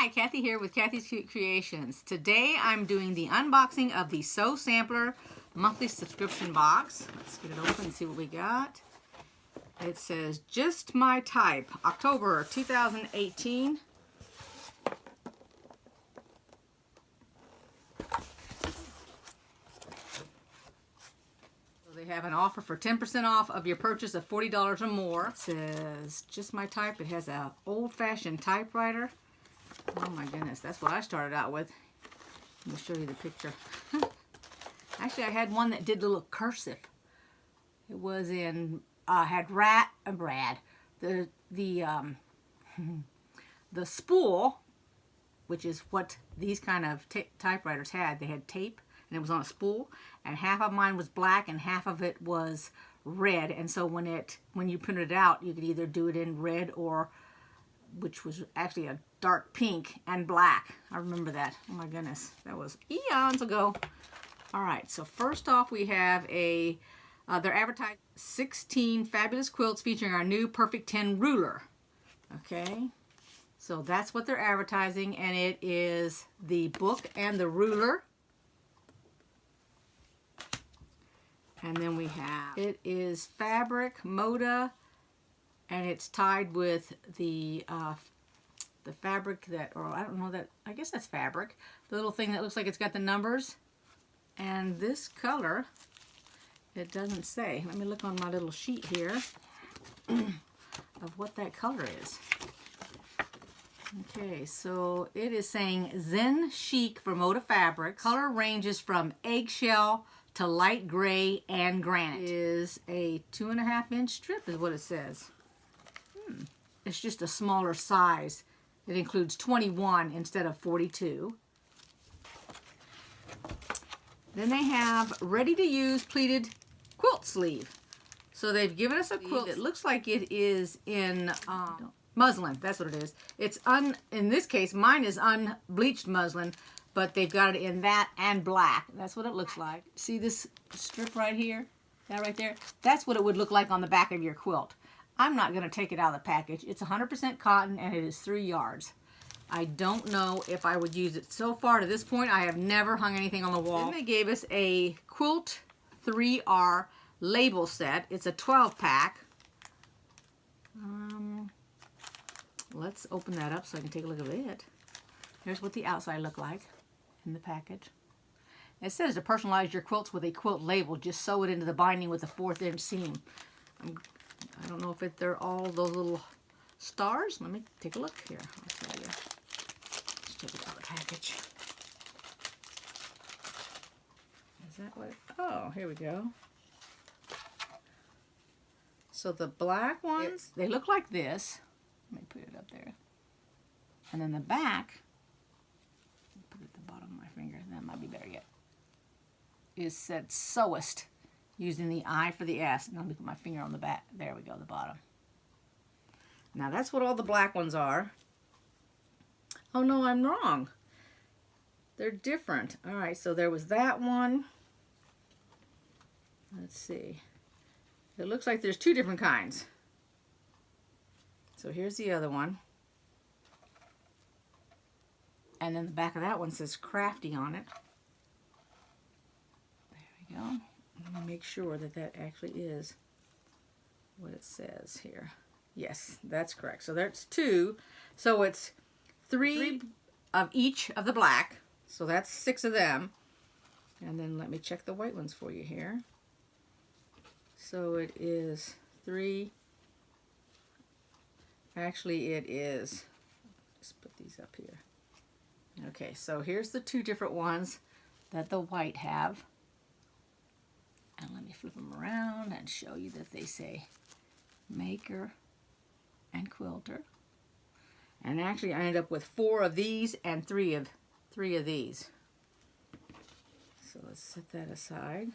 Hi, Kathy here with Kathy's Cute Creations. Today I'm doing the unboxing of the Sew Sampler monthly subscription box. Let's get it open and see what we got. It says Just My Type, October 2018. They have an offer for 10% off of your purchase of $40 or more. It says Just My Type. It has an old-fashioned typewriter. Oh my goodness, that's what I started out with. Let me show you the picture. Actually, I had one that did little cursive. It was in had Brad. The spool, which is what these kind of typewriters had. They had tape, and it was on a spool, and half of mine was black, and half of it was red. And so when you printed it out, you could either do it in red or, which was actually a dark pink and black. I remember that. Oh my goodness, that was eons ago. All right, so first off we have they're advertising 16 fabulous quilts featuring our new Perfect 10 ruler. Okay, so that's what they're advertising, and it is the book and the ruler. And then we have, it is fabric, Moda, and it's tied with the fabric that, or I don't know, that, I guess that's fabric. The little thing that looks like it's got the numbers. And this color, it doesn't say. Let me look on my little sheet here of what that color is. Okay, so it is saying Zen Chic Moda fabric. Color ranges from eggshell to light gray and granite. It is a 2.5-inch strip is what it says. It's just a smaller size. It includes 21 instead of 42. Then they have ready-to-use pleated quilt sleeve. So they've given us a quilt. It looks like it is in muslin. That's what it is. It's in this case, mine is unbleached muslin, but they've got it in that and black. That's what it looks like. See this strip right here? That right there? That's what it would look like on the back of your quilt. I'm not going to take it out of the package. It's 100% cotton, and it is 3 yards. I don't know if I would use it. So far to this point, I have never hung anything on the wall. Then they gave us a Quilt 3R label set. It's a 12-pack. Let's open that up so I can take a look at it. Here's what the outside looked like in the package. It says to personalize your quilts with a quilt label, just sew it into the binding with a 1/4-inch seam. I don't know if they're all those little stars. Let me take a look here. I'll tell you. Let's check it out the package. Is that what? Oh, here we go. So the black ones, they look like this. Let me put it up there. And then the back, put it at the bottom of my finger. That might be better yet. Is said Sewist, using the I for the S. And let me put my finger on the back. There we go, the bottom. Now that's what all the black ones are. Oh no, I'm wrong. They're different. All right, so there was that one. Let's see. It looks like there's 2 different kinds. So here's the other one. And then the back of that one says Crafty on it. There we go. Let me make sure that that actually is what it says here. Yes, that's correct. So that's 2. So it's 3 of each of the black. So that's 6 of them. And then let me check the white ones for you here. So it is 3. Actually, it is. Let's put these up here. Okay, so here's the 2 different ones that the white have. And let me flip them around and show you that they say Maker and Quilter. And actually I ended up with 4 of these and 3 of these. So let's set that aside.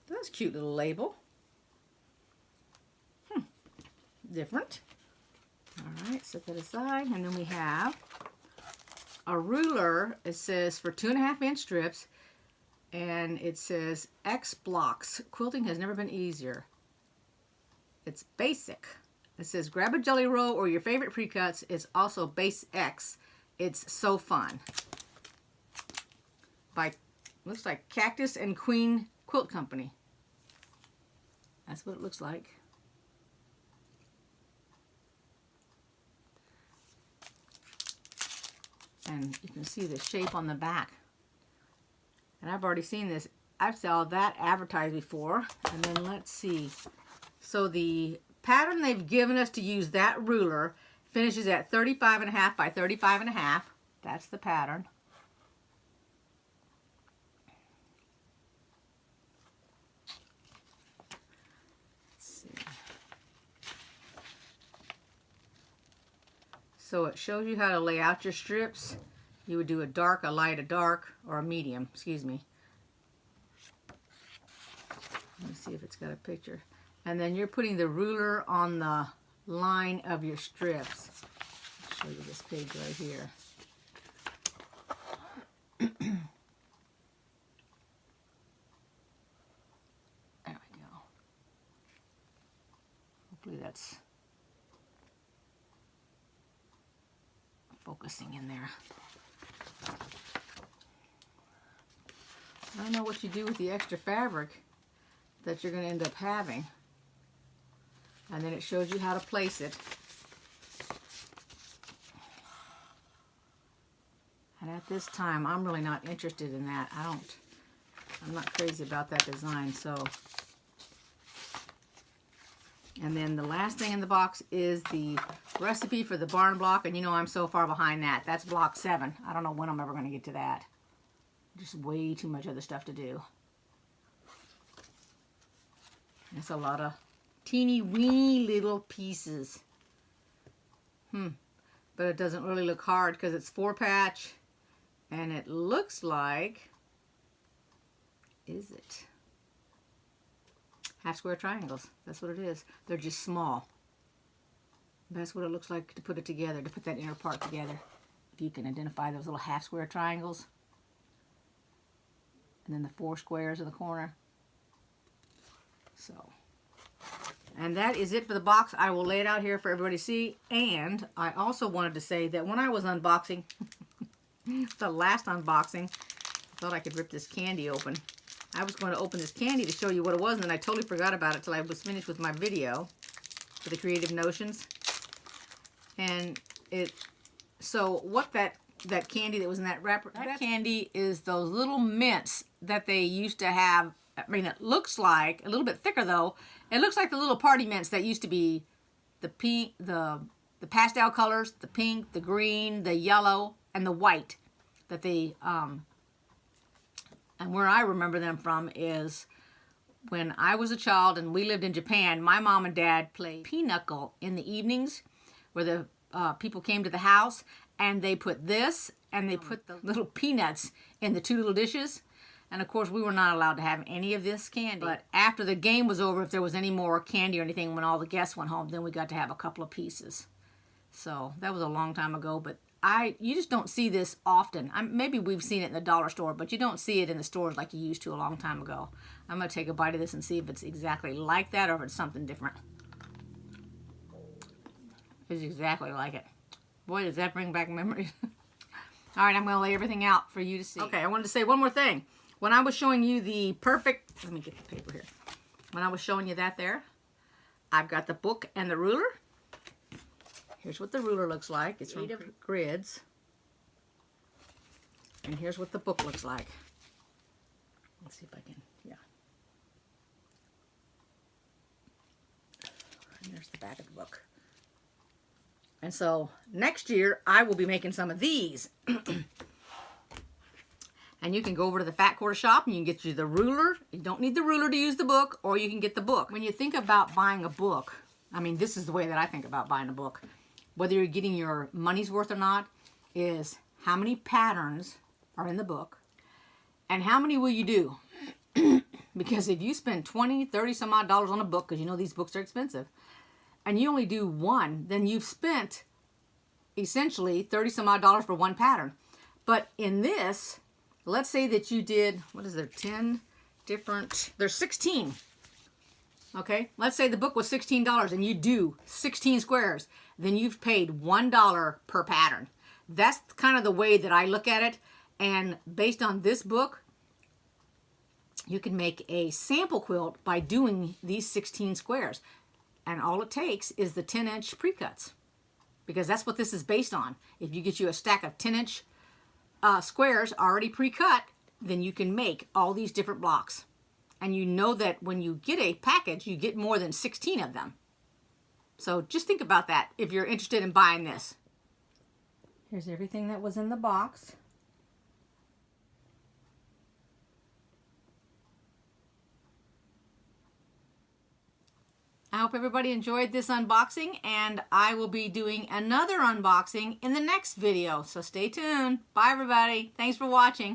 That's a cute little label. Different. Alright, set that aside. And then we have a ruler. It says for 2.5-inch strips. And it says X blocks. Quilting has never been easier. It's basic. It says grab a jelly roll or your favorite pre-cuts. It's also base X It's so fun. By, looks like Cactus and Queen Quilt Company. That's what it looks like. And you can see the shape on the back. And I've already seen this. I've saw that advertised before. And then let's see. So the pattern they've given us to use, that ruler, finishes at 35.5 by 35.5. That's the pattern. Let's see. So it shows you how to lay out your strips. You would do a dark, a light, a dark, or a medium, excuse me. Let me see if it's got a picture. And then you're putting the ruler on the line of your strips. I'll show you this page right here. There we go. Hopefully that's focusing in there. I don't know what you do with the extra fabric that you're going to end up having. And then it shows you how to place it. And at this time, I'm really not interested in that. I'm not crazy about that design, so. And then the last thing in the box is the recipe for the barn block, and you know I'm so far behind that. That's block 7. I don't know when I'm ever going to get to that. Just way too much other stuff to do. It's a lot of teeny weeny little pieces. But it doesn't really look hard because it's 4-patch, and it looks like, is it? Half square triangles. That's what it is. They're just small. That's what it looks like to put it together, to put that inner part together. If you can identify those little half square triangles. And then the 4 squares in the corner. So, and that is it for the box. I will lay it out here for everybody to see. And I also wanted to say that when I was unboxing, the last unboxing, I thought I could rip this candy open. I was going to open this candy to show you what it was, and then I totally forgot about it till I was finished with my video for the Creative Notions. And so what that candy that was in that wrapper, that candy is those little mints that they used to have. I mean, it looks like, a little bit thicker though, it looks like the little party mints that used to be the pink, the pastel colors, the pink, the green, the yellow, and the white that they, and where I remember them from is when I was a child and we lived in Japan, my mom and dad played pinochle in the evenings where the people came to the house, and they put this and they put the little peanuts in the 2 little dishes. And of course we were not allowed to have any of this candy. But after the game was over, if there was any more candy or anything when all the guests went home, then we got to have a couple of pieces. So that was a long time ago, but you just don't see this often. Maybe we've seen it in the dollar store, but you don't see it in the stores like you used to a long time ago. I'm going to take a bite of this and see if it's exactly like that or if it's something different. It's exactly like it. Boy, does that bring back memories. All right, I'm going to lay everything out for you to see. Okay, I wanted to say one more thing. When I was showing you the perfect, let me get the paper here. When I was showing you that there, I've got the book and the ruler. Here's what the ruler looks like. It's from Grids. And here's what the book looks like. Let's see if I can, yeah. And there's the back of the book. And so next year, I will be making some of these. And you can go over to the Fat Quarter shop and you can get you the ruler. You don't need the ruler to use the book, or you can get the book. When you think about buying a book, I mean, this is the way that I think about buying a book. Whether you're getting your money's worth or not, is how many patterns are in the book and how many will you do? Because if you spend $20, $30 some odd dollars on a book, because you know these books are expensive, and you only do one, then you've spent essentially $30 some odd dollars for one pattern. But in this, let's say that you did, what is there, 10 different, there's 16. Okay, let's say the book was $16 and you do 16 squares. Then you've paid $1 per pattern. That's kind of the way that I look at it. And based on this book, you can make a sample quilt by doing these 16 squares. And all it takes is the 10-inch pre-cuts, because that's what this is based on. If you get you a stack of 10-inch squares already pre-cut, then you can make all these different blocks. And you know that when you get a package, you get more than 16 of them. So just think about that if you're interested in buying this. Here's everything that was in the box. I hope everybody enjoyed this unboxing, and I will be doing another unboxing in the next video. So stay tuned. Bye everybody. Thanks for watching.